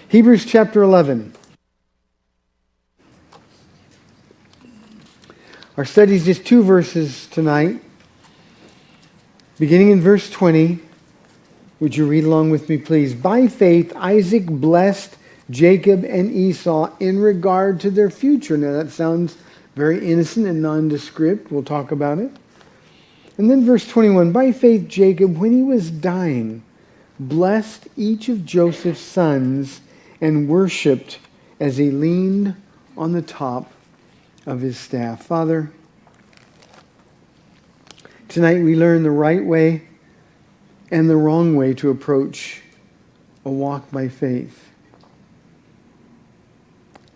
Hebrews chapter 11. Our study is just 2 verses tonight. Beginning in verse 20. Would you read along with me, please? By faith, Isaac blessed Jacob and Esau in regard to their future. Now that sounds very innocent and nondescript. We'll talk about it. And then verse 21. By faith, Jacob, when he was dying, blessed each of Joseph's sons and worshipped as he leaned on the top of his staff. Father, tonight we learn the right way and the wrong way to approach a walk by faith.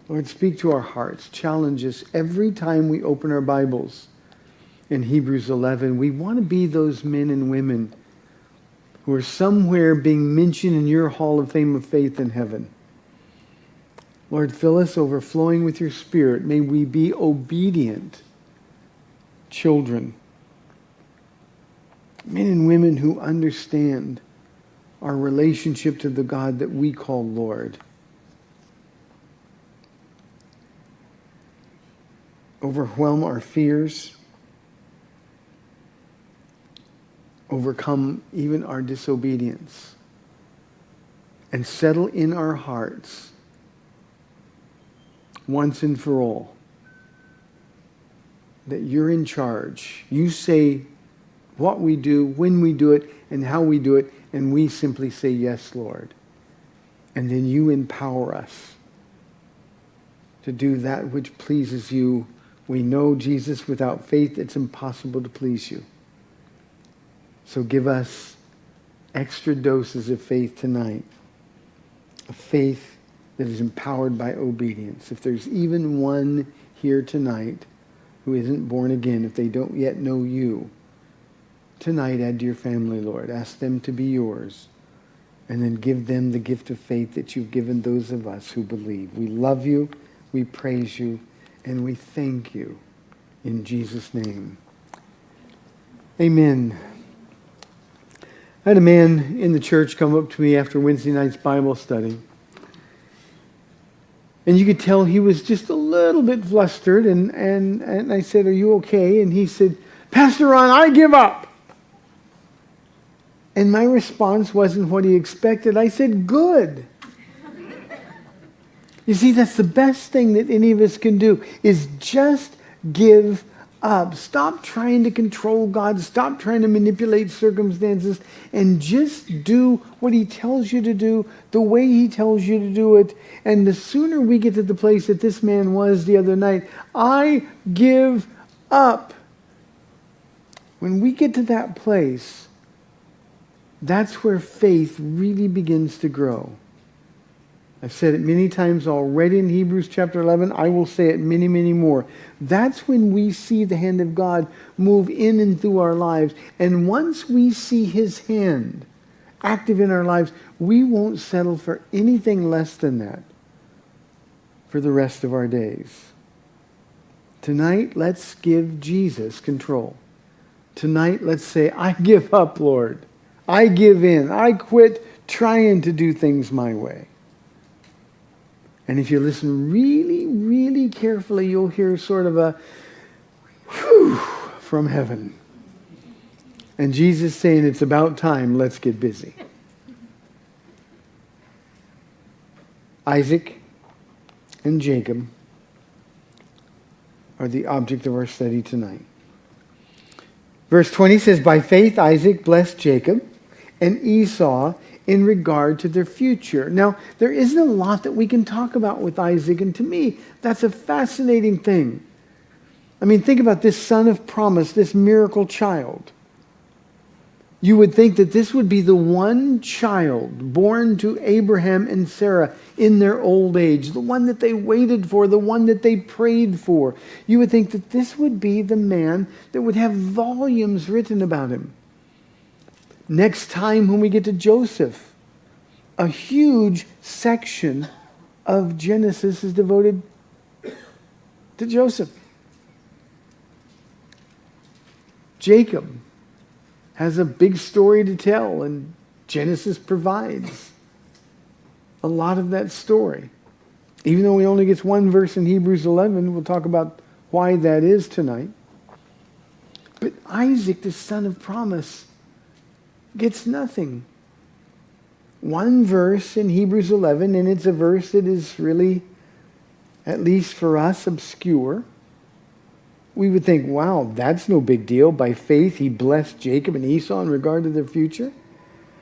Lord, speak to our hearts. Challenge us every time we open our Bibles in Hebrews 11. We want to be those men and women who are somewhere being mentioned in your hall of fame of faith in heaven. Lord, fill us overflowing with your Spirit. May we be obedient children. Men and women who understand our relationship to the God that we call Lord. Overwhelm our fears. Overcome even our disobedience. And settle in our hearts once and for all that you're in charge. You say what we do, when we do it, and how we do it, and we simply say, yes, Lord. And then you empower us to do that which pleases you. We know, Jesus, without faith, it's impossible to please you. So give us extra doses of faith tonight, a faith that is empowered by obedience. If there's even one here tonight who isn't born again, if they don't yet know you, tonight add to your family, Lord. Ask them to be yours. And then give them the gift of faith that you've given those of us who believe. We love you, we praise you, and we thank you in Jesus' name. Amen. I had a man in the church come up to me after Wednesday night's Bible study. And you could tell he was just a little bit flustered. And I said, are you okay? And he said, Pastor Ron, I give up. And my response wasn't what he expected. I said, good. You see, that's the best thing that any of us can do, is just give up. Stop trying to control God. Stop trying to manipulate circumstances, and just do what he tells you to do, the way he tells you to do it. And the sooner we get to the place that this man was the other night, I give up. When we get to that place, that's where faith really begins to grow. I've said it many times already in Hebrews chapter 11. I will say it many, many more. That's when we see the hand of God move in and through our lives. And once we see his hand active in our lives, we won't settle for anything less than that for the rest of our days. Tonight, let's give Jesus control. Tonight, let's say, I give up, Lord. I give in. I quit trying to do things my way. And if you listen really, really carefully, you'll hear sort of a whew from heaven. And Jesus saying, it's about time, let's get busy. Isaac and Jacob are the object of our study tonight. Verse 20 says, by faith Isaac blessed Jacob and Esau in regard to their future. Now, there isn't a lot that we can talk about with Isaac, and to me, that's a fascinating thing. I mean, think about this son of promise, this miracle child. You would think that this would be the one child born to Abraham and Sarah in their old age, the one that they waited for, the one that they prayed for. You would think that this would be the man that would have volumes written about him. Next time when we get to Joseph, a huge section of Genesis is devoted to Joseph. Jacob has a big story to tell, and Genesis provides. a lot of that story. Even though he only gets one verse in Hebrews 11, we'll talk about why that is tonight. But Isaac, the son of promise, gets nothing. One verse in Hebrews 11, and it's a verse that is really, at least for us, obscure. We would think, wow, that's no big deal. By faith, he blessed Jacob and Esau in regard to their future.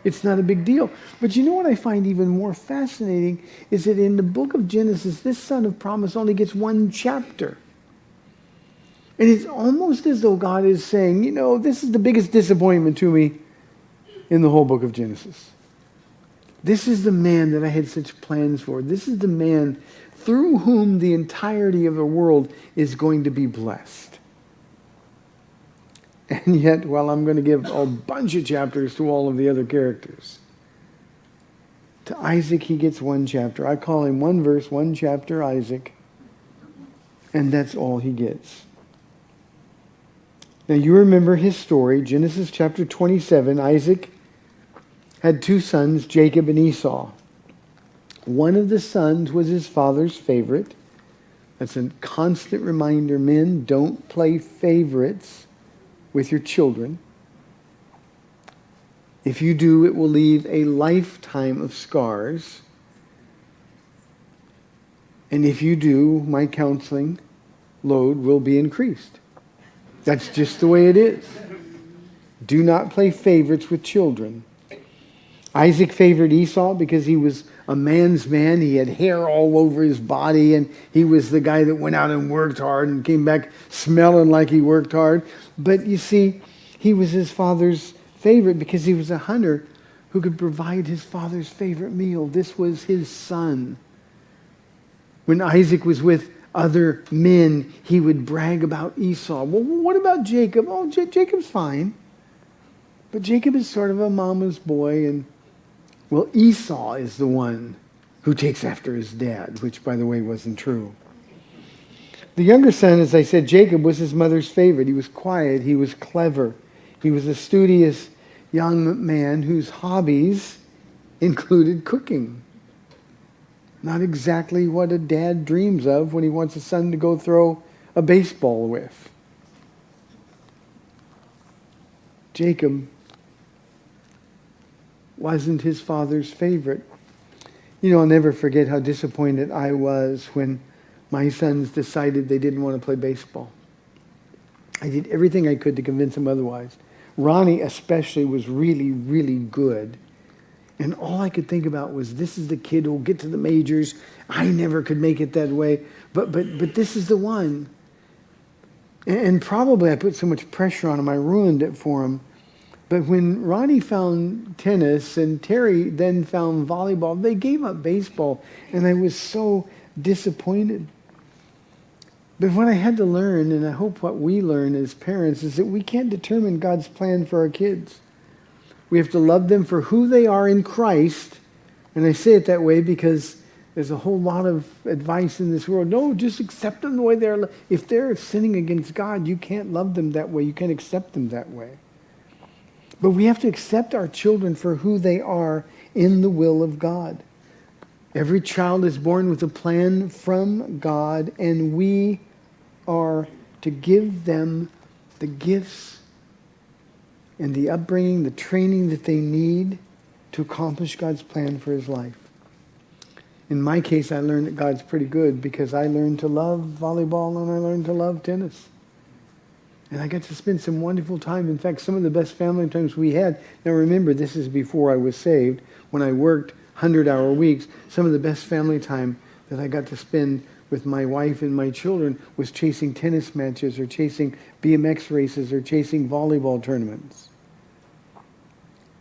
It's not a big deal. But you know what I find even more fascinating is that in the book of Genesis, this son of promise only gets one chapter. And it's almost as though God is saying, you know, this is the biggest disappointment to me in the whole book of Genesis. This is the man that I had such plans for. This is the man through whom the entirety of the world is going to be blessed. And yet, well, I'm going to give a bunch of chapters to all of the other characters. To Isaac, he gets one chapter. I call him one verse, one chapter, Isaac. And that's all he gets. Now, you remember his story, Genesis chapter 27. Isaac had two sons, Jacob and Esau. One of the sons was his father's favorite. That's a constant reminder, men, don't play favorites with your children. If you do, it will leave a lifetime of scars. And if you do, my counseling load will be increased. That's just the way it is. Do not play favorites with children. Isaac favored Esau because he was a man's man. He had hair all over his body, and he was the guy that went out and worked hard and came back smelling like he worked hard. But you see, he was his father's favorite because he was a hunter who could provide his father's favorite meal. This was his son. When Isaac was with other men, he would brag about Esau. Well, what about Jacob? Oh, Jacob's fine. But Jacob is sort of a mama's boy, and well, Esau is the one who takes after his dad, which, by the way, wasn't true. The younger son, as I said, Jacob, was his mother's favorite. He was quiet. He was clever. He was a studious young man whose hobbies included cooking. Not exactly what a dad dreams of when he wants a son to go throw a baseball with. Jacob wasn't his father's favorite. You know, I'll never forget how disappointed I was when my sons decided they didn't want to play baseball. I did everything I could to convince them otherwise. Ronnie especially was really, really good. And all I could think about was, this is the kid who will get to the majors. I never could make it that way. But this is the one. And probably I put so much pressure on him, I ruined it for him. But when Ronnie found tennis and Terry then found volleyball, they gave up baseball. And I was so disappointed. But what I had to learn, and I hope what we learn as parents, is that we can't determine God's plan for our kids. We have to love them for who they are in Christ. And I say it that way because there's a whole lot of advice in this world. No, just accept them the way they are. If they're sinning against God, you can't love them that way. You can't accept them that way. But we have to accept our children for who they are in the will of God. Every child is born with a plan from God, and we are to give them the gifts and the upbringing, the training that they need to accomplish God's plan for his life. In my case, I learned that God's pretty good because I learned to love volleyball and I learned to love tennis. And I got to spend some wonderful time. In fact, some of the best family times we had. Now remember, this is before I was saved. When I worked 100-hour weeks, some of the best family time that I got to spend with my wife and my children was chasing tennis matches or chasing BMX races or chasing volleyball tournaments.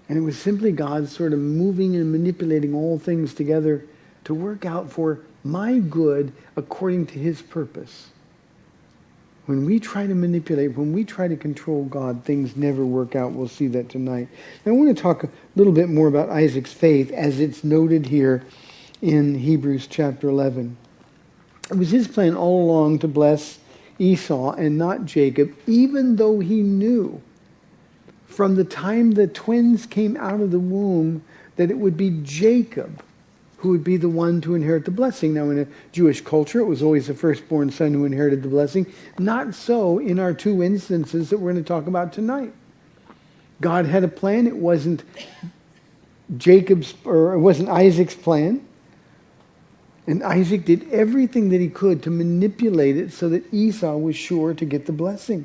And it was simply God sort of moving and manipulating all things together to work out for my good according to his purpose. When we try to manipulate, when we try to control God, things never work out. We'll see that tonight. Now, I want to talk a little bit more about Isaac's faith as it's noted here in Hebrews chapter 11. It was his plan all along to bless Esau and not Jacob, even though he knew from the time the twins came out of the womb that it would be Jacob who would be the one to inherit the blessing. Now, in a Jewish culture, it was always the firstborn son who inherited the blessing. Not so in our two instances that we're going to talk about tonight. God had a plan. It wasn't Isaac's plan. And Isaac did everything that he could to manipulate it so that Esau was sure to get the blessing.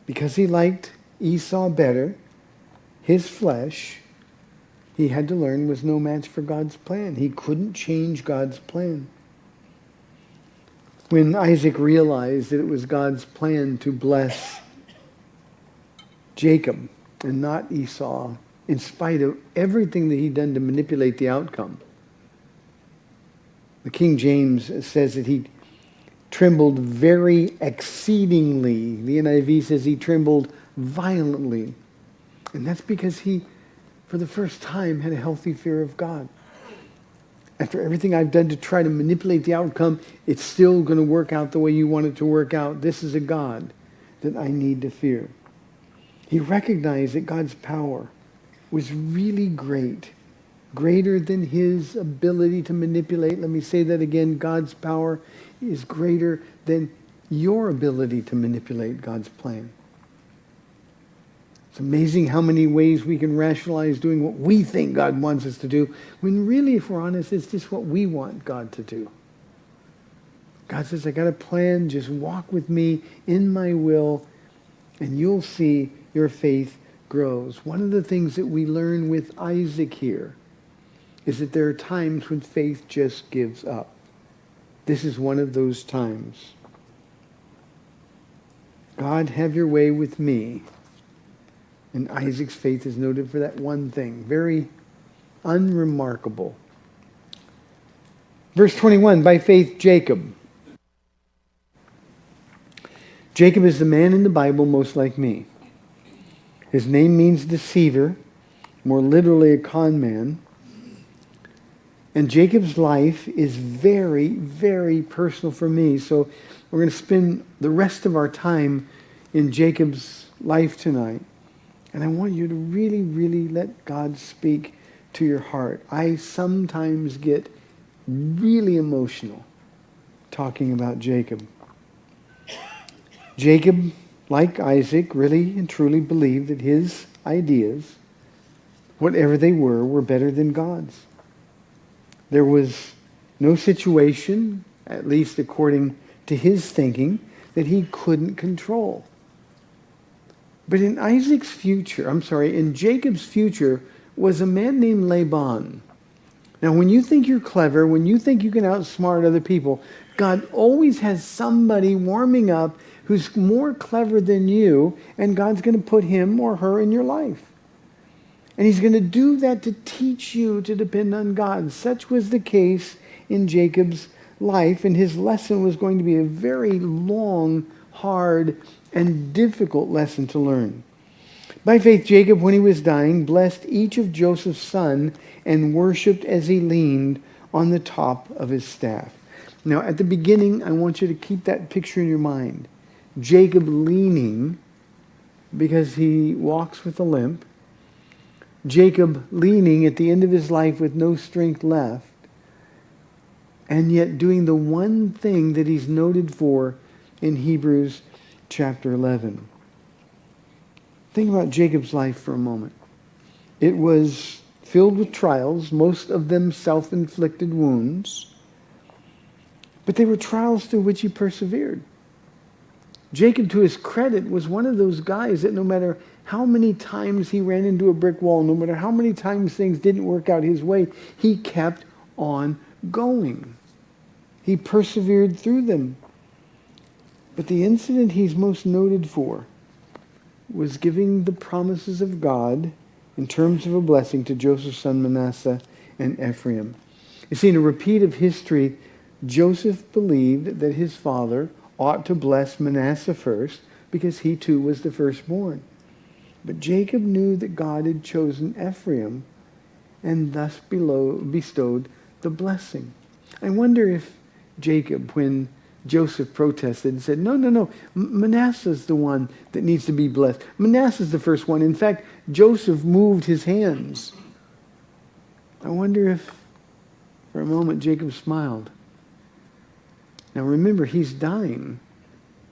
Because he liked Esau better, his flesh, he had to learn, was no match for God's plan. He couldn't change God's plan. When Isaac realized that it was God's plan to bless Jacob and not Esau, in spite of everything that he'd done to manipulate the outcome, the King James says that he trembled very exceedingly. The NIV says he trembled violently. And that's because he, for the first time, had a healthy fear of God. After everything I've done to try to manipulate the outcome, it's still going to work out the way you want it to work out. This is a God that I need to fear. He recognized that God's power was really great, greater than his ability to manipulate. Let me say that again. God's power is greater than your ability to manipulate God's plan. It's amazing how many ways we can rationalize doing what we think God wants us to do, when really, if we're honest, it's just what we want God to do. God says, I got a plan. Just walk with me in my will, and you'll see your faith grows. One of the things that we learn with Isaac here is that there are times when faith just gives up. This is one of those times. God, have your way with me. And Isaac's faith is noted for that one thing. Very unremarkable. Verse 21, by faith Jacob. Jacob is the man in the Bible most like me. His name means deceiver, more literally a con man. And Jacob's life is very, very personal for me. So we're going to spend the rest of our time in Jacob's life tonight. And I want you to really, really let God speak to your heart. I sometimes get really emotional talking about Jacob. Jacob, like Isaac, really and truly believed that his ideas, whatever they were better than God's. There was no situation, at least according to his thinking, that he couldn't control. But in Jacob's future was a man named Laban. Now, when you think you're clever, when you think you can outsmart other people, God always has somebody warming up who's more clever than you, and God's going to put him or her in your life. And he's going to do that to teach you to depend on God. Such was the case in Jacob's life, and his lesson was going to be a very long, hard, and difficult lesson to learn. By faith, Jacob, when he was dying, blessed each of Joseph's sons and worshipped as he leaned on the top of his staff. Now, at the beginning, I want you to keep that picture in your mind. Jacob leaning because he walks with a limp. Jacob leaning at the end of his life with no strength left, and yet doing the one thing that he's noted for in Hebrews chapter 11. Think about Jacob's life for a moment. It was filled with trials, most of them self-inflicted wounds, but they were trials through which he persevered. Jacob, to his credit, was one of those guys that no matter how many times he ran into a brick wall, no matter how many times things didn't work out his way, he kept on going. He persevered through them. But the incident he's most noted for was giving the promises of God in terms of a blessing to Joseph's son Manasseh and Ephraim. You see, in a repeat of history, Joseph believed that his father ought to bless Manasseh first because he too was the firstborn. But Jacob knew that God had chosen Ephraim and thus bestowed the blessing. I wonder if Jacob, when Joseph protested and said, no, Manasseh's the one that needs to be blessed. Manasseh's the first one. In fact, Joseph moved his hands I wonder if, for a moment, Jacob smiled. Now remember, he's dying.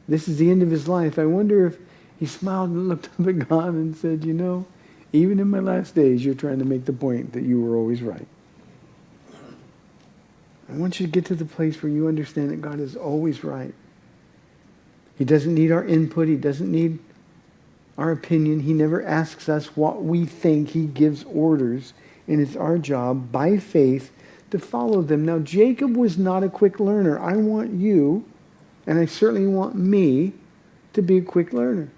This is the end of his life. I wonder if he smiled and looked up at God and said, you know, even in my last days, you're trying to make the point that you were always right. I want you to get to the place where you understand that God is always right. He doesn't need our input. He doesn't need our opinion. He never asks us what we think. He gives orders, and it's our job, by faith, to follow them. Now, Jacob was not a quick learner. I want you, and I certainly want me, to be a quick learner.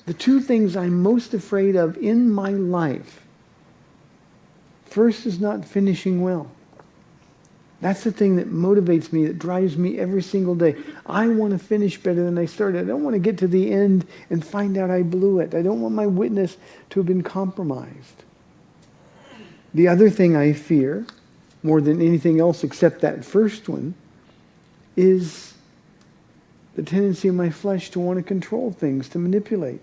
The two things I'm most afraid of in my life, first is not finishing well. That's the thing that motivates me, that drives me every single day. I want to finish better than I started. I don't want to get to the end and find out I blew it. I don't want my witness to have been compromised. The other thing I fear, more than anything else except that first one, is the tendency of my flesh to want to control things, to manipulate.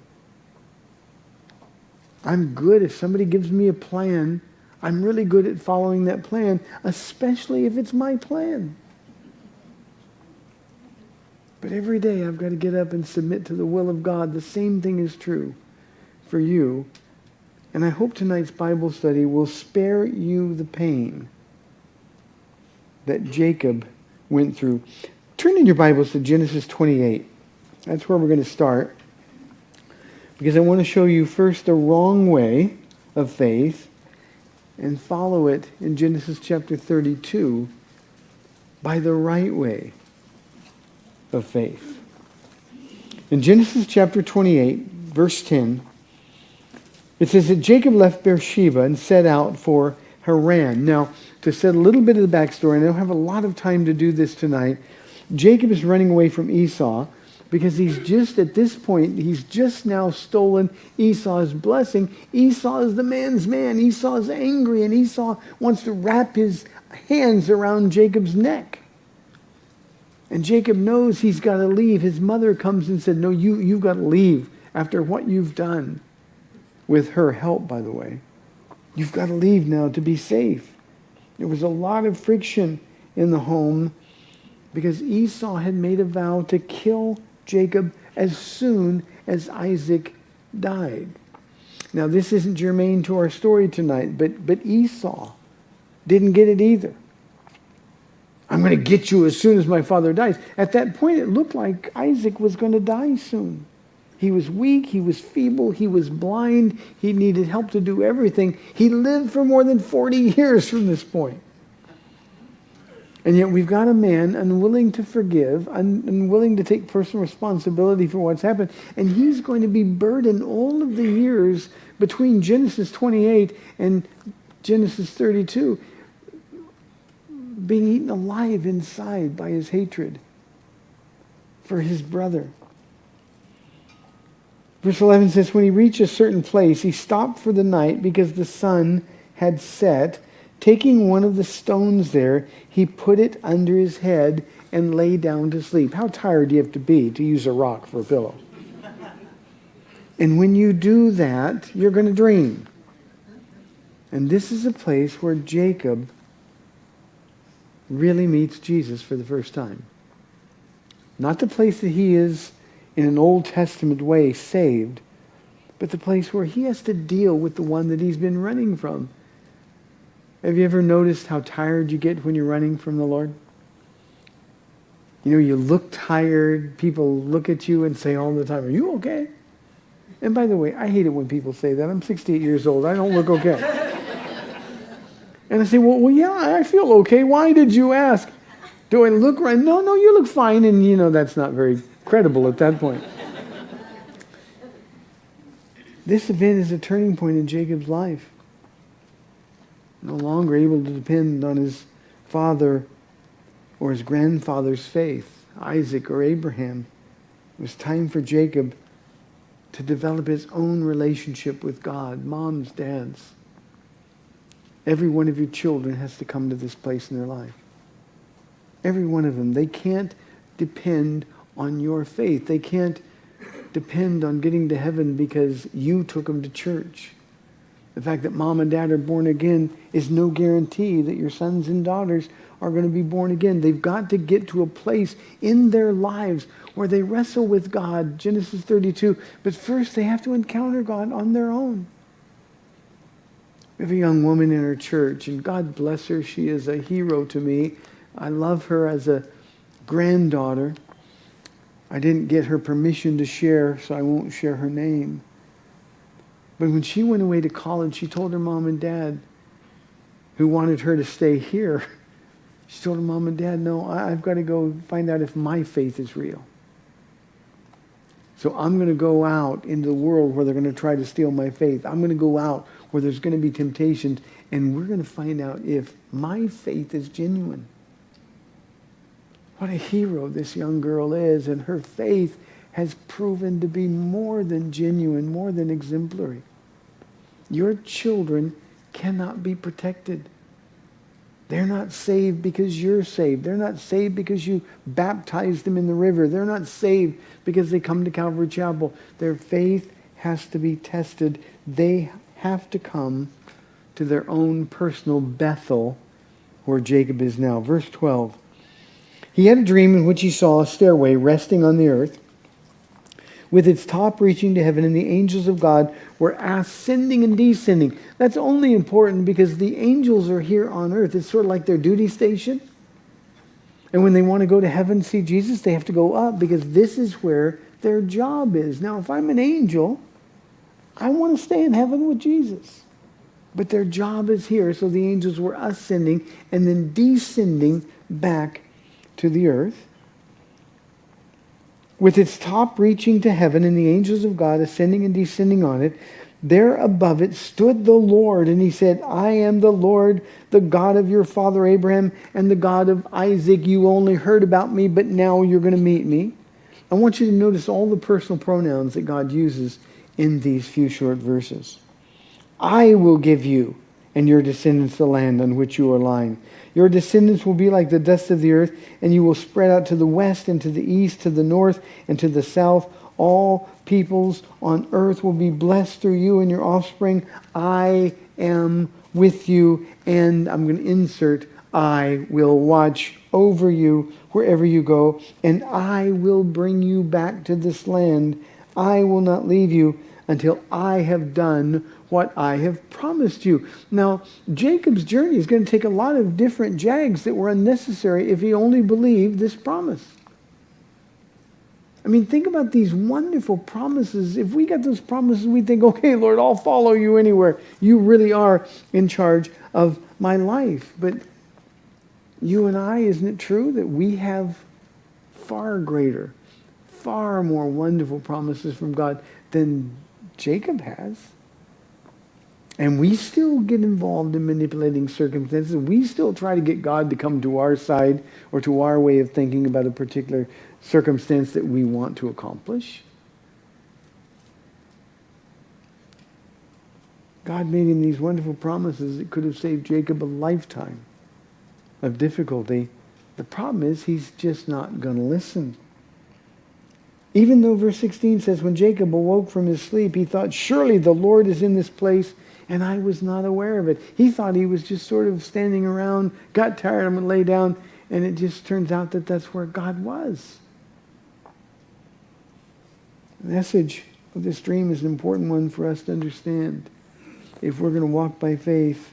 I'm good if somebody gives me a plan. I'm really good at following that plan, especially if it's my plan. But every day I've got to get up and submit to the will of God. The same thing is true for you. And I hope tonight's Bible study will spare you the pain that Jacob went through. Turn in your Bibles to Genesis 28. That's where we're going to start. Because I want to show you first the wrong way of faith, and follow it in Genesis chapter 32 by the right way of faith. In Genesis chapter 28, verse 10, it says that Jacob left Beersheba and set out for Haran. Now, to set a little bit of the backstory, and I don't have a lot of time to do this tonight, Jacob is running away from Esau, because he's just, at this point, he's just now stolen Esau's blessing. Esau is the man's man. Esau is angry, and Esau wants to wrap his hands around Jacob's neck. And Jacob knows he's got to leave. His mother comes and said, no, you've got to leave after what you've done. With her help, by the way. You've got to leave now to be safe. There was a lot of friction in the home because Esau had made a vow to kill Jacob as soon as Isaac died. Now, this isn't germane to our story tonight, but Esau didn't get it either. I'm going to get you as soon as my father dies. At that point, it looked like Isaac was going to die soon. He was weak, he was feeble, he was blind, he needed help to do everything. He lived for more than 40 years from this point. And yet we've got a man unwilling to forgive, unwilling to take personal responsibility for what's happened, and he's going to be burdened all of the years between Genesis 28 and Genesis 32, being eaten alive inside by his hatred for his brother. Verse 11 says, when he reached a certain place, he stopped for the night because the sun had set. Taking one of the stones there, he put it under his head and lay down to sleep. How tired do you have to be to use a rock for a pillow? And when you do that, you're going to dream. And this is a place where Jacob really meets Jesus for the first time. Not the place that he is in an Old Testament way saved, but the place where he has to deal with the one that he's been running from. Have you ever noticed how tired you get when you're running from the Lord? You know, you look tired. People look at you and say all the time, are you okay? And by the way, I hate it when people say that. I'm 68 years old. I don't look okay. And I say, well, yeah, I feel okay. Why did you ask? Do I look right? No, you look fine. And you know, that's not very credible at that point. This event is a turning point in Jacob's life. No longer able to depend on his father or his grandfather's faith, Isaac or Abraham. It was time for Jacob to develop his own relationship with God. Moms, dads, every one of your children has to come to this place in their life. Every one of them. They can't depend on your faith. They can't depend on getting to heaven because you took them to church. The fact that mom and dad are born again is no guarantee that your sons and daughters are going to be born again. They've got to get to a place in their lives where they wrestle with God, Genesis 32. But first they have to encounter God on their own. We have a young woman in our church, and God bless her. She is a hero to me. I love her as a granddaughter. I didn't get her permission to share, so I won't share her name. But when she went away to college, she told her mom and dad, who wanted her to stay here, she told her mom and dad, no, I've got to go find out if my faith is real. So I'm going to go out into the world where they're going to try to steal my faith. I'm going to go out where there's going to be temptations, and we're going to find out if my faith is genuine. What a hero this young girl is, and her faith has proven to be more than genuine, more than exemplary. Your children cannot be protected. They're not saved because you're saved. They're not saved because you baptized them in the river. They're not saved because they come to Calvary Chapel. Their faith has to be tested. They have to come to their own personal Bethel, where Jacob is now. Verse 12. He had a dream in which he saw a stairway resting on the earth, with its top reaching to heaven, and the angels of God were ascending and descending. That's only important because the angels are here on earth. It's sort of like their duty station. And when they want to go to heaven and see Jesus, they have to go up because this is where their job is. Now, if I'm an angel, I want to stay in heaven with Jesus. But their job is here, so the angels were ascending and then descending back to the earth, with its top reaching to heaven, and the angels of God ascending and descending on it. There above it stood the Lord, and he said, I am the Lord, the God of your father Abraham and the God of Isaac. You only heard about me, but now you're going to meet me. I want you to notice all the personal pronouns that God uses in these few short verses. I will give you and your descendants the land on which you are lying. Your descendants will be like the dust of the earth, and you will spread out to the west and to the east, to the north and to the south. All peoples on earth will be blessed through you and your offspring. I am with you, and I'm going to insert, I will watch over you wherever you go, and I will bring you back to this land. I will not leave you until I have done what I have promised you. Now, Jacob's journey is going to take a lot of different jags that were unnecessary if he only believed this promise. I mean, think about these wonderful promises. If we got those promises, we think, okay, Lord, I'll follow you anywhere. You really are in charge of my life. But you and I, isn't it true that we have far greater, far more wonderful promises from God than Jacob has? And we still get involved in manipulating circumstances. We still try to get God to come to our side or to our way of thinking about a particular circumstance that we want to accomplish. God made him these wonderful promises that could have saved Jacob a lifetime of difficulty. The problem is he's just not going to listen. Even though verse 16 says, when Jacob awoke from his sleep, he thought, surely the Lord is in this place, and I was not aware of it. He thought he was just sort of standing around, got tired, I'm going to lay down, and it just turns out that that's where God was. The message of this dream is an important one for us to understand. If we're going to walk by faith,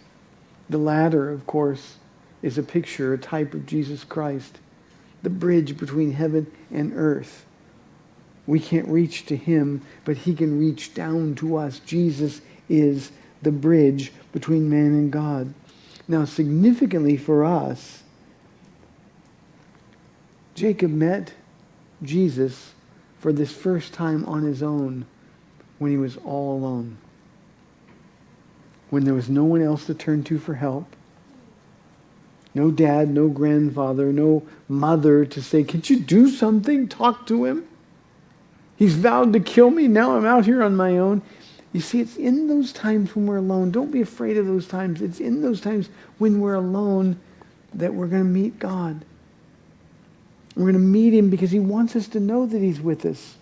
the ladder, of course, is a picture, a type of Jesus Christ, the bridge between heaven and earth. We can't reach to him, but he can reach down to us. Jesus is the bridge between man and God. Now, significantly for us, Jacob met Jesus for this first time on his own when he was all alone. When there was no one else to turn to for help. No dad, no grandfather, no mother to say, can't you do something? Talk to him. He's vowed to kill me. Now I'm out here on my own. You see, it's in those times when we're alone. Don't be afraid of those times. It's in those times when we're alone that we're going to meet God. We're going to meet him because he wants us to know that he's with us,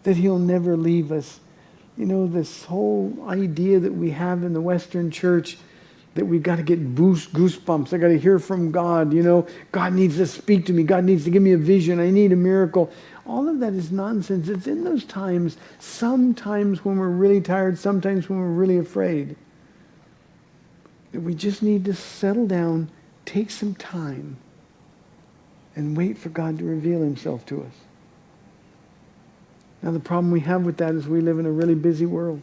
that he'll never leave us. this whole idea that we have in the Western church that we've got to get goosebumps. I got to hear from God. God needs to speak to me. God needs to give me a vision. I need a miracle. All of that is nonsense. It's in those times, sometimes when we're really tired, sometimes when we're really afraid, that we just need to settle down, take some time, and wait for God to reveal himself to us. Now, the problem we have with that is we live in a really busy world.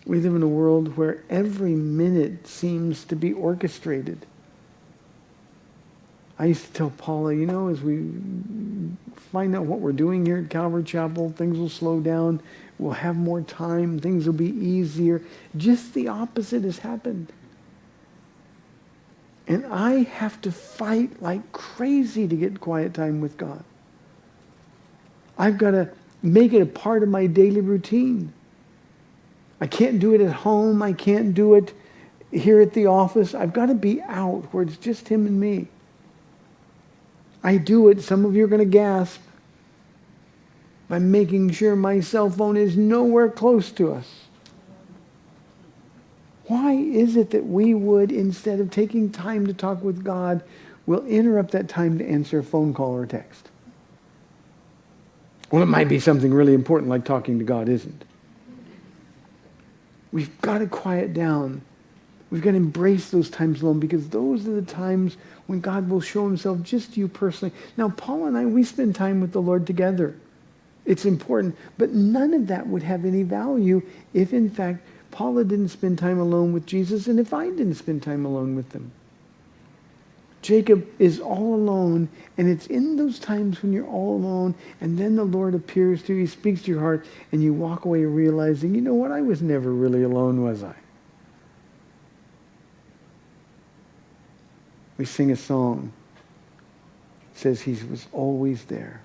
We live in a world where every minute seems to be orchestrated. I used to tell Paula, as we find out what we're doing here at Calvary Chapel, things will slow down. We'll have more time. Things will be easier. Just the opposite has happened. And I have to fight like crazy to get quiet time with God. I've got to make it a part of my daily routine. I can't do it at home. I can't do it here at the office. I've got to be out where it's just him and me. I do it, some of you are going to gasp, by making sure my cell phone is nowhere close to us. Why is it that we would, instead of taking time to talk with God, will interrupt that time to answer a phone call or a text? Well, it might be something really important like talking to God isn't. We've got to quiet down. We've got to embrace those times alone, because those are the times when God will show himself just to you personally. Now, Paul and I, we spend time with the Lord together. It's important. But none of that would have any value if, in fact, Paula didn't spend time alone with Jesus and if I didn't spend time alone with them. Jacob is all alone, and it's in those times when you're all alone, and then the Lord appears to you, he speaks to your heart, and you walk away realizing, you know what, I was never really alone, was I? We sing a song. It says he was always there.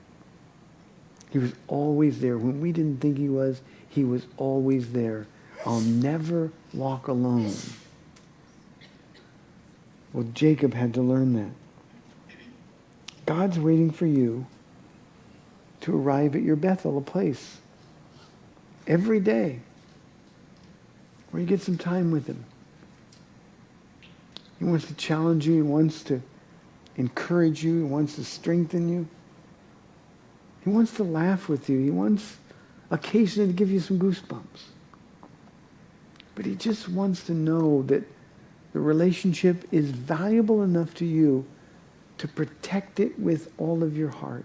He was always there. When we didn't think he was always there. I'll never walk alone. Well, Jacob had to learn that. God's waiting for you to arrive at your Bethel, a place, every day where you get some time with him. He wants to challenge you. He wants to encourage you. He wants to strengthen you. He wants to laugh with you. He wants occasionally to give you some goosebumps. But he just wants to know that the relationship is valuable enough to you to protect it with all of your heart.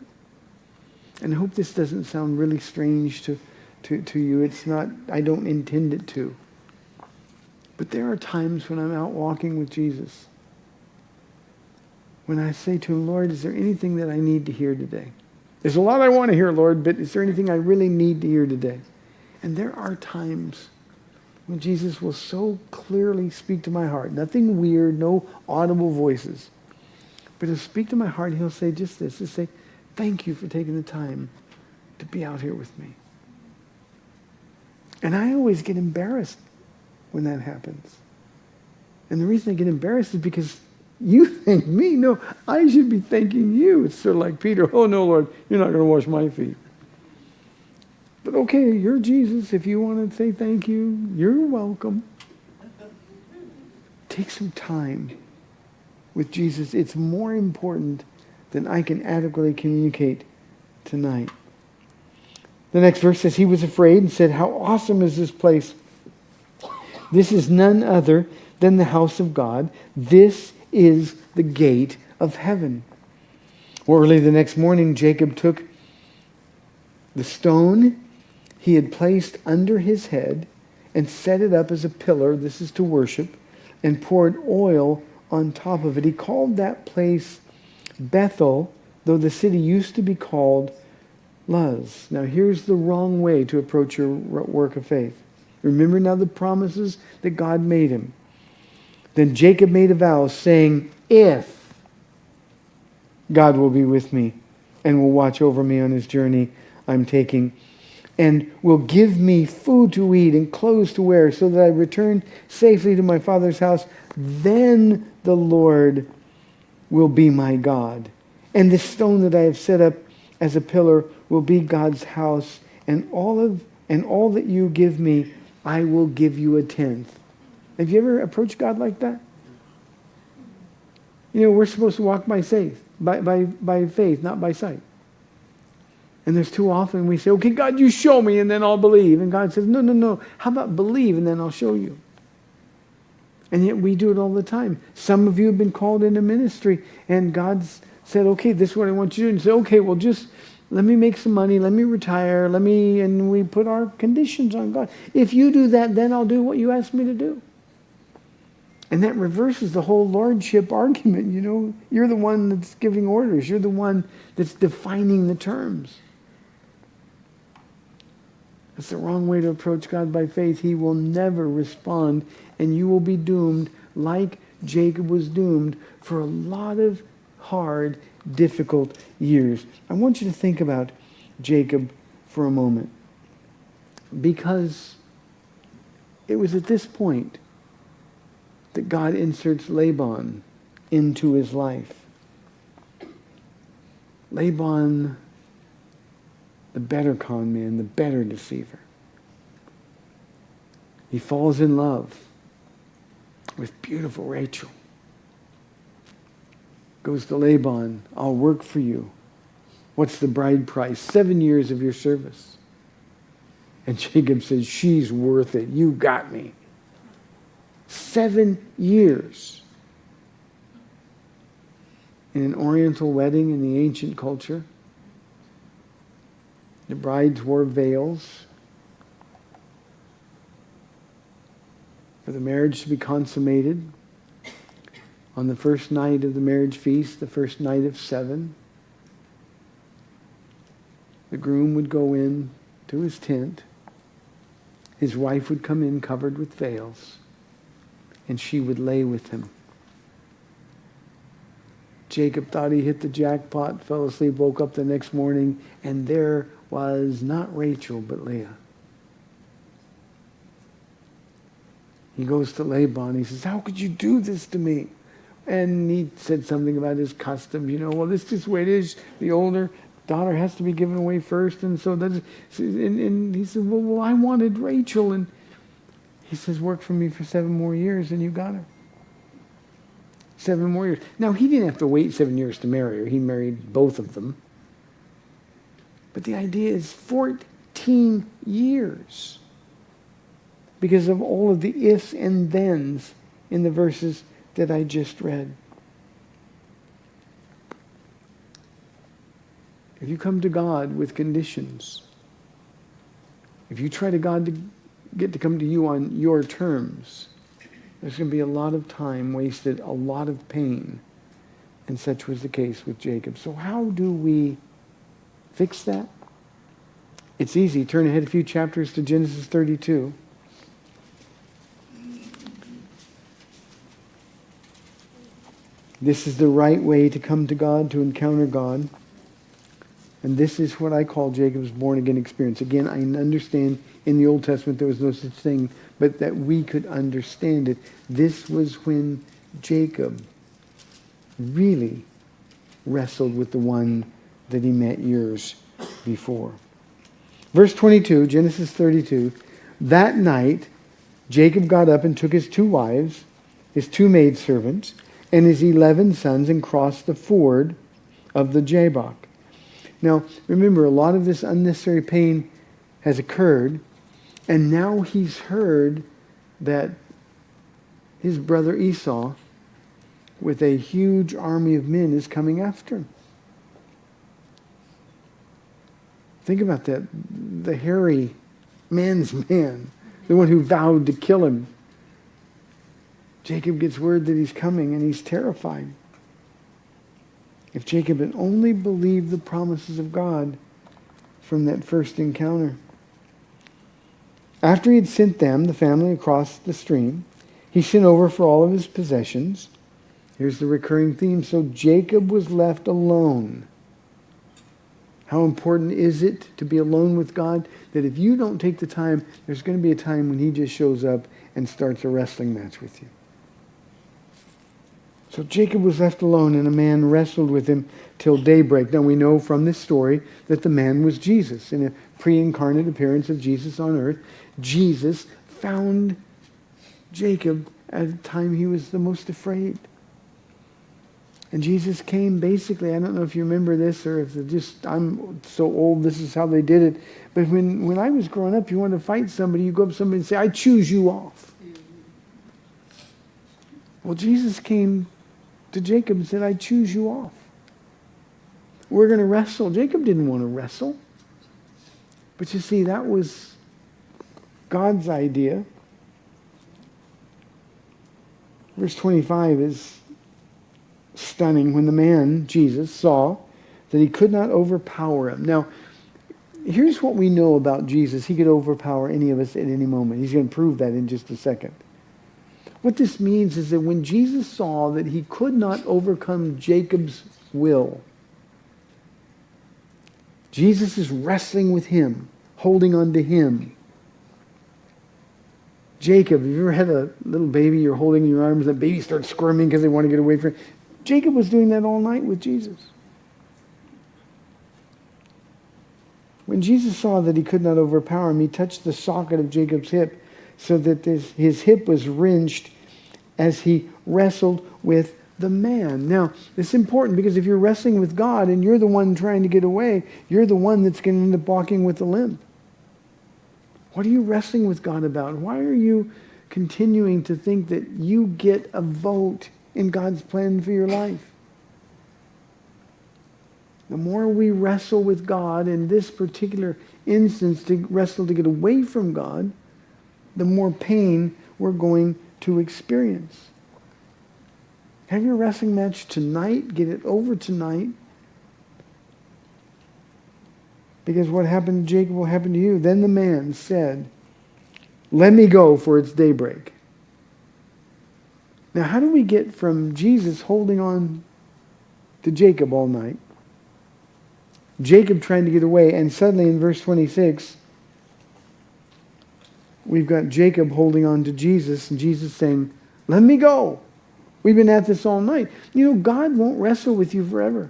And I hope this doesn't sound really strange to you. It's not, I don't intend it to. But there are times when I'm out walking with Jesus, when I say to him, Lord, is there anything that I need to hear today? There's a lot I want to hear, Lord, but is there anything I really need to hear today? And there are times when Jesus will so clearly speak to my heart. Nothing weird, no audible voices. But he'll speak to my heart, and he'll say just this. He'll say, thank you for taking the time to be out here with me. And I always get embarrassed when that happens. And the reason I get embarrassed is because you thank me. No, I should be thanking you. It's sort of like Peter, oh no, Lord, you're not going to wash my feet. But okay, you're Jesus. If you want to say thank you, you're welcome. Take some time with Jesus. It's more important than I can adequately communicate tonight. The next verse says, he was afraid and said, how awesome is this place? This is none other than the house of God. This is the gate of heaven. Well, early the next morning, Jacob took the stone he had placed under his head and set it up as a pillar. This is to worship, and poured oil on top of it. He called that place Bethel, though the city used to be called Luz. Now here's the wrong way to approach your work of faith. Remember now the promises that God made him. Then Jacob made a vow, saying, if God will be with me and will watch over me on his journey I'm taking, and will give me food to eat and clothes to wear, so that I return safely to my father's house, then the Lord will be my God. And the stone that I have set up as a pillar will be God's house, and and all that you give me, I will give you a tenth. Have you ever approached God like that? You know, we're supposed to walk by faith, by faith, not by sight. And there's too often we say, okay, God, you show me and then I'll believe. And God says, no. How about believe and then I'll show you? And yet we do it all the time. Some of you have been called into ministry and God's said, okay, this is what I want you to do. And say, okay, well, just let me make some money, let me retire, and we put our conditions on God. If you do that, then I'll do what you asked me to do. And that reverses the whole lordship argument, you know. You're the one that's giving orders. You're the one that's defining the terms. That's the wrong way to approach God by faith. He will never respond, and you will be doomed like Jacob was doomed for a lot of hard, difficult years. I want you to think about Jacob for a moment, because it was at this point that God inserts Laban into his life. Laban, the better con man, the better deceiver. He falls in love with beautiful Rachel. Goes to Laban, I'll work for you. What's the bride price? 7 years of your service. And Jacob says, she's worth it. You got me. 7 years. In an Oriental wedding in the ancient culture, the brides wore veils for the marriage to be consummated on the first night of the marriage feast, the first night of 7. The groom would go in to his tent. His wife would come in covered with veils, and she would lay with him. Jacob thought he hit the jackpot, fell asleep, woke up the next morning, and there was not Rachel, but Leah. He goes to Laban. He says, how could you do this to me? And he said something about his custom. You know, well, this is just the way it is. The older daughter has to be given away first. And so that's, and he said, well, I wanted Rachel. And he says, work for me for 7 more years and you got her. 7 more years. Now, he didn't have to wait 7 years to marry her. He married both of them. But the idea is 14 years because of all of the ifs and thens in the verses that I just read. If you come to God with conditions, if you try to God to get to come to you on your terms, there's going to be a lot of time wasted, a lot of pain. And such was the case with Jacob. So how do we fix that? It's easy. Turn ahead a few chapters to Genesis 32. This is the right way to come to God, to encounter God. And this is what I call Jacob's born-again experience. Again, I understand in the Old Testament there was no such thing, but that we could understand it. This was when Jacob really wrestled with the one that he met years before. Verse 22, Genesis 32, that night Jacob got up and took his 2 wives, his 2 maidservants, and his 11 sons and crossed the ford of the Jabbok. Now, remember, a lot of this unnecessary pain has occurred, and now he's heard that his brother Esau, with a huge army of men, is coming after him. Think about that. The hairy man's man, the one who vowed to kill him. Jacob gets word that he's coming, and he's terrified. If Jacob had only believed the promises of God from that first encounter. After he had sent them, the family, across the stream, he sent over for all of his possessions. Here's the recurring theme. So Jacob was left alone. How important is it to be alone with God? That if you don't take the time, there's going to be a time when he just shows up and starts a wrestling match with you. So Jacob was left alone, and a man wrestled with him till daybreak. Now we know from this story that the man was Jesus. In a pre-incarnate appearance of Jesus on earth, Jesus found Jacob at a time he was the most afraid. And Jesus came basically, I don't know if you remember this or if I'm so old, this is how they did it. But when I was growing up, you wanted to fight somebody, you go up to somebody and say, I choose you off. Well, Jesus came to Jacob and said, I choose you off. We're going to wrestle. Jacob didn't want to wrestle. But you see, that was God's idea. Verse 25 is stunning. When the man, Jesus, saw that he could not overpower him. Now, here's what we know about Jesus. He could overpower any of us at any moment. He's going to prove that in just a second. What this means is that when Jesus saw that he could not overcome Jacob's will, Jesus is wrestling with him, holding on to him. Jacob, have you ever had a little baby you're holding in your arms, and the baby starts squirming because they want to get away from it? Jacob was doing that all night with Jesus. When Jesus saw that he could not overpower him, he touched the socket of Jacob's hip so that his hip was wrenched as he wrestled with the man. Now, it's important because if you're wrestling with God and you're the one trying to get away, you're the one that's going to end up walking with the limp. What are you wrestling with God about? Why are you continuing to think that you get a vote in God's plan for your life? The more we wrestle with God, in this particular instance, to wrestle to get away from God, the more pain we're going to experience. Have your wrestling match tonight. Get it over tonight. Because what happened to Jacob will happen to you. Then the man said, let me go, for it's daybreak. Now, how do we get from Jesus holding on to Jacob all night, Jacob trying to get away, and suddenly in verse 26, we've got Jacob holding on to Jesus, and Jesus saying, let me go. We've been at this all night. You know, God won't wrestle with you forever.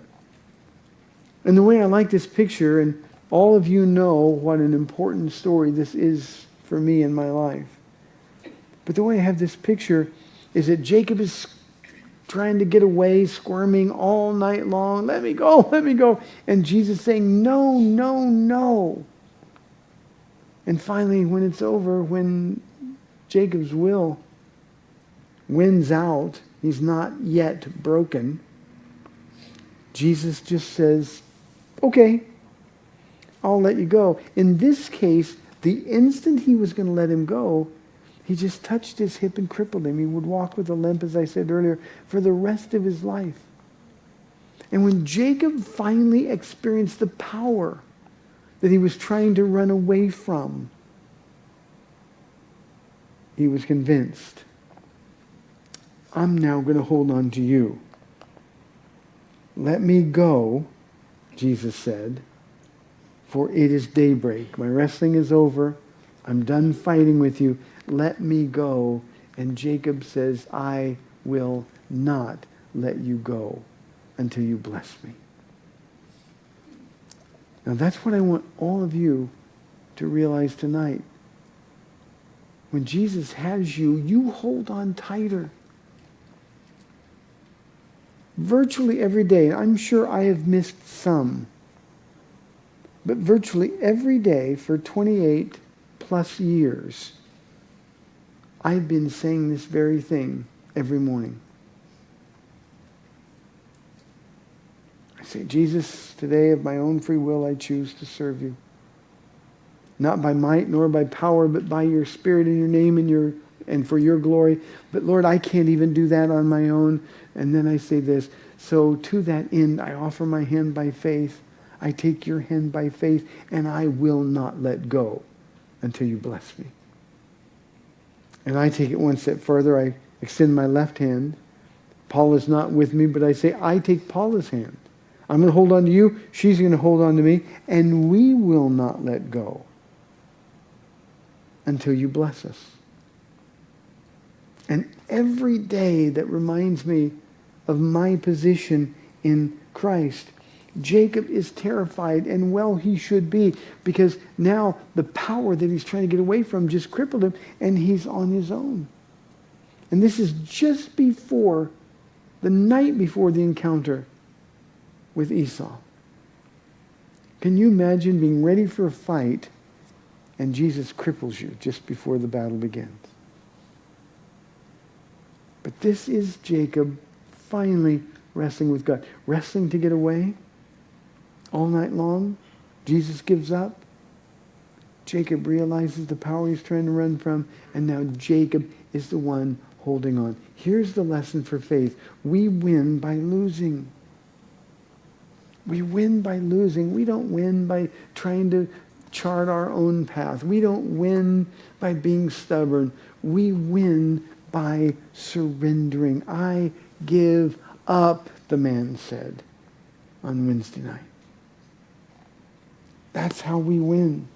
And the way I like this picture, and all of you know what an important story this is for me in my life. But the way I have this picture is that Jacob is trying to get away, squirming all night long. Let me go, let me go. And Jesus saying, no, no, no. And finally, when it's over, when Jacob's will wins out, he's not yet broken, Jesus just says, okay, I'll let you go. In this case, the instant he was going to let him go, he just touched his hip and crippled him. He would walk with a limp, as I said earlier, for the rest of his life. And when Jacob finally experienced the power that he was trying to run away from, he was convinced, I'm now going to hold on to you. Let me go, Jesus said, for it is daybreak. My wrestling is over. I'm done fighting with you. Let me go. And Jacob says, I will not let you go until you bless me. Now that's what I want all of you to realize tonight. When Jesus has you, you hold on tighter. Virtually every day, I'm sure I have missed some, but virtually every day for 28 plus years, I've been saying this very thing every morning. I say, Jesus, today of my own free will I choose to serve you. Not by might nor by power, but by your Spirit in your name and for your glory. But Lord, I can't even do that on my own. And then I say this, so to that end I offer my hand by faith. I take your hand by faith, and I will not let go until you bless me. And I take it one step further. I extend my left hand. Paul is not with me, but I say, I take Paula's hand. I'm going to hold on to you. She's going to hold on to me. And we will not let go until you bless us. And every day that reminds me of my position in Christ Jacob is terrified, and well, he should be, because now the power that he's trying to get away from just crippled him, and he's on his own. And this is just before, the night before the encounter with Esau. Can you imagine being ready for a fight, and Jesus cripples you just before the battle begins? But this is Jacob finally wrestling with God. Wrestling to get away all night long. Jesus gives up. Jacob realizes the power he's trying to run from, and now Jacob is the one holding on. Here's the lesson for faith. We win by losing. We win by losing. We don't win by trying to chart our own path. We don't win by being stubborn. We win by surrendering. I give up, the man said on Wednesday night. That's how we win.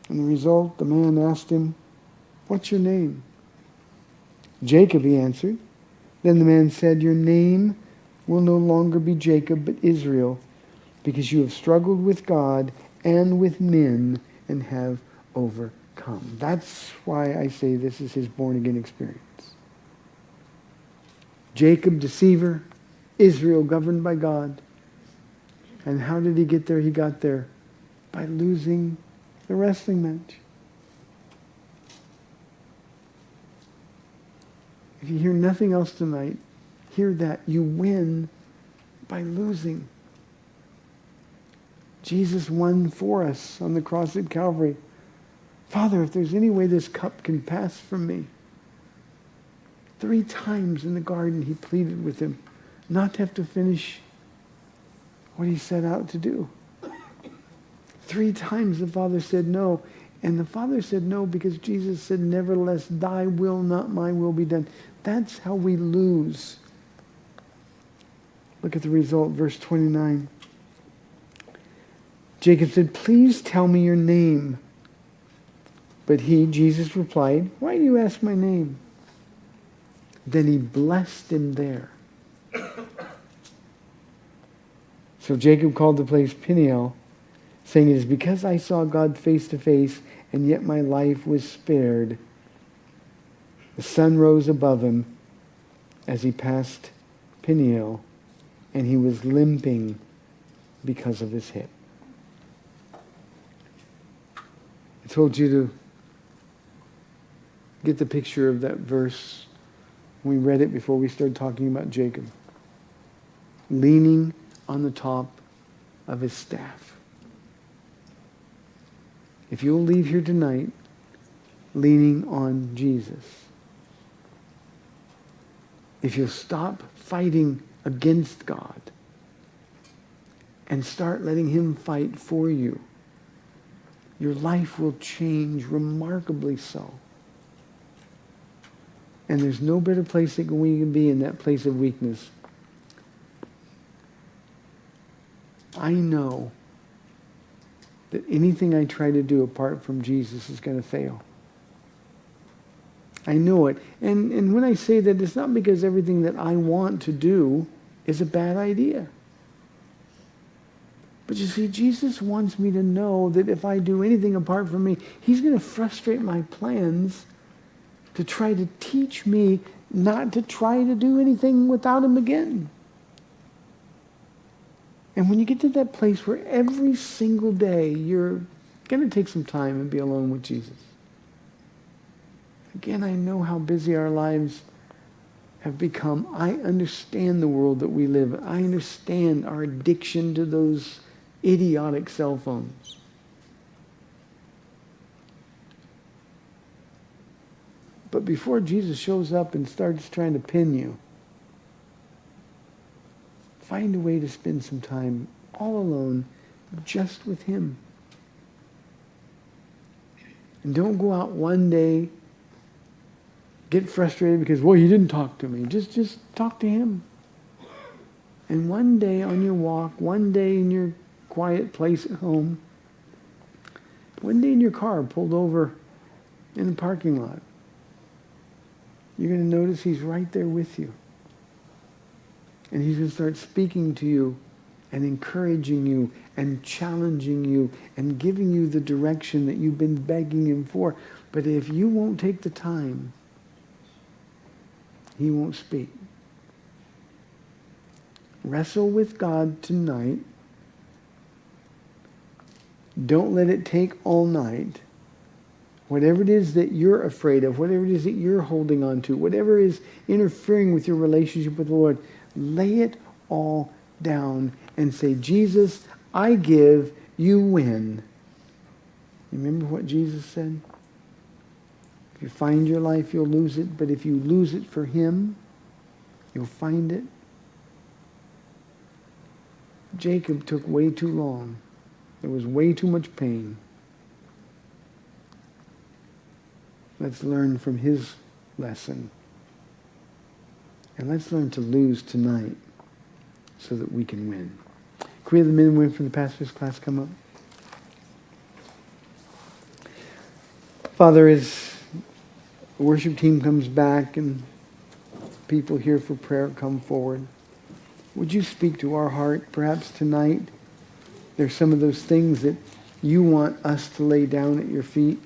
And the result, the man asked him, "What's your name?" "Jacob," he answered. Then the man said, "Your name will no longer be Jacob, but Israel, because you have struggled with God and with men and have overcome." That's why I say this is his born-again experience. Jacob, deceiver. Israel, governed by God. And how did he get there? He got there by losing the wrestling match. If you hear nothing else tonight, hear that. You win by losing. Jesus won for us on the cross at Calvary. "Father, if there's any way this cup can pass from me." 3 times in the garden he pleaded with him not to have to finish what he set out to do. 3 times the Father said no. And the Father said no because Jesus said, "Nevertheless, thy will, not my will, be done." That's how we lose. Look at the result, verse 29. Jacob said, "Please tell me your name." But he, Jesus, replied, "Why do you ask my name?" Then he blessed him there. So Jacob called the place Peniel, saying, "It is because I saw God face to face, and yet my life was spared." The sun rose above him as he passed Peniel, and he was limping because of his hip. I told you to get the picture of that verse. We read it before we started talking about Jacob. Leaning on the top of his staff. If you'll leave here tonight leaning on Jesus, if you'll stop fighting against God and start letting him fight for you, your life will change remarkably so. And there's no better place that we can be in that place of weakness. I know that anything I try to do apart from Jesus is going to fail. I know it. And when I say that, it's not because everything that I want to do is a bad idea. But you see, Jesus wants me to know that if I do anything apart from me, he's going to frustrate my plans to try to teach me not to try to do anything without him again. And when you get to that place where every single day you're going to take some time and be alone with Jesus. Again, I know how busy our lives have become. I understand the world that we live in. I understand our addiction to those idiotic cell phones. But before Jesus shows up and starts trying to pin you, find a way to spend some time all alone just with him. And don't go out one day, get frustrated because, well, you didn't talk to me. Just talk to him. And one day on your walk, one day in your quiet place at home, one day in your car pulled over in the parking lot, you're going to notice he's right there with you. And he's going to start speaking to you and encouraging you and challenging you and giving you the direction that you've been begging him for. But if you won't take the time, he won't speak. Wrestle with God tonight. Don't let it take all night. Whatever it is that you're afraid of, whatever it is that you're holding on to, whatever is interfering with your relationship with the Lord, lay it all down and say, Jesus, I give, you win. You remember what Jesus said? If you find your life, you'll lose it. But if you lose it for him, you'll find it. Jacob took way too long. There was way too much pain. Let's learn from his lesson. And let's learn to lose tonight so that we can win. Can we have the men and women from the pastor's class come up? Father, as the worship team comes back and people here for prayer come forward, would you speak to our heart perhaps tonight? There's some of those things that you want us to lay down at your feet.